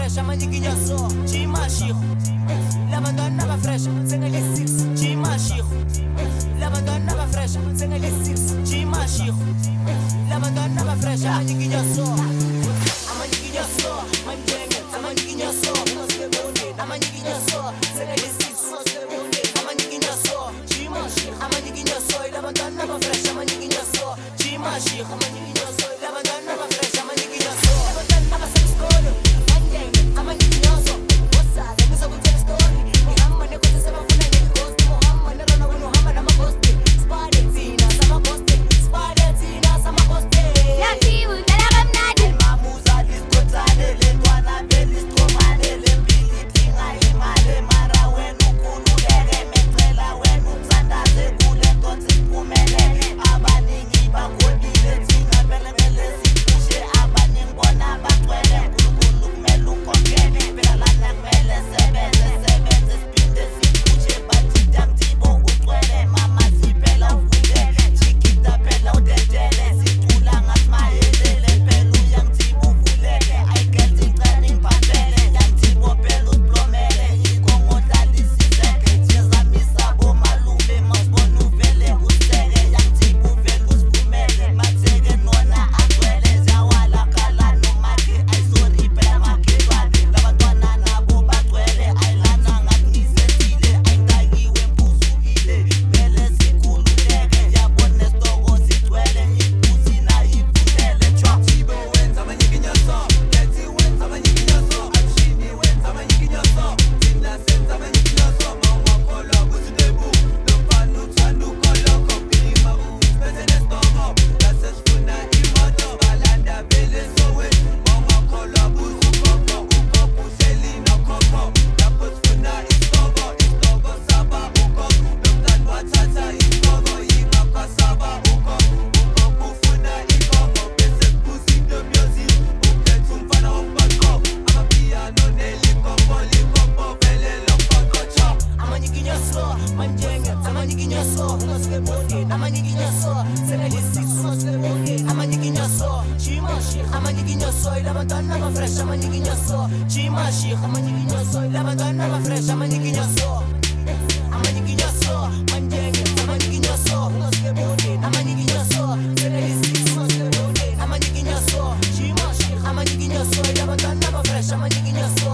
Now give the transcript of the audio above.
fresh amanyiginyoso chimashiko labantwana abafresh sengale-6 chimashiko labantwana abafresh sengale-6 chimashiko labantwana abafresh amanyiginyoso manjenge amanyiginyoso amanyiginyoso sengale-6 amanyiginyoso chimashiko amanyiginyoso labantwana abafresh amanyiginyoso chimashiko amanyiginyoso labantwana abafresh amanyiginyoso labantwana abasesikolo manjenge amanyiginyoso wosale ngizokutshela story ngihamba nekosi sebafuna ngeghost uhamba nerona wena uhamba namaghost spade thina samaghost spade thina samaghost yathi udlala kamnandi mamuza lisikhothane lentwana velistromane lempili thinga imali mara wena ukhululeke mecela wena uthandaze kule ntonsi siphumelele abaningi bagodile thina vele mele siphushe abaningi bona bagcwele nkulunkulu kumele ukhokhele phela lana kumele sebenze siphinde siphushe bathi damthibo ugcwele mama siphela uvulele chikita phela udedele sicula ngasimayelele phela uyangithibo uvulele ayigeli ngicane ngiphathele yangithibo phela usiplomele ikongodlalisiseke jezamisa bomalume masibona uvele useke yangithibo uvele usiphumele matheke nona agcwele ziyawalakhala nomake ayisori phela makhelwane labantwana nabo bagcwele ayilana ngathi ngisethile ayintakiwe mpusukile mele sikhululeke yabona esitoko sigcwele ipusi nayivulele Thibo wenza amanyiginyoso lethi wenza amanyiginyoso ashini wenza amanyiginyoso thina senza amanyiginyoso mawakholwa kuzinebu lomfana uthanda ukholoko phima usiphethe nesitoko lasesifuna imoto balanda vele sowethu mawakholwa buzukhokho ukhokho uhleli nokhokho lapho sifuna isitoko saba ukhokho lomntana wathatha isitoko yingakho saba ukhokho ufuna ikhokho bese kubuza into music uphethe umfana wombaqo amapiyano nelikopo vele loqoqotsho amanyiginyoso manjenge amanyiginyoso ungasikeboni amanyiginyoso sengale-6 amanyiginyoso chimashi amanyiginyoso ilabantwana abafresh amanyiginyoso chimashi amanyiginyoso ilabantwana abafresh amanyiginyoso manjenge amanyiginyoso ungasikeboni amanyiginyoso sengale-6 amanyiginyoso chimashi amanyiginyoso ilabantwana abafresh amanyiginyoso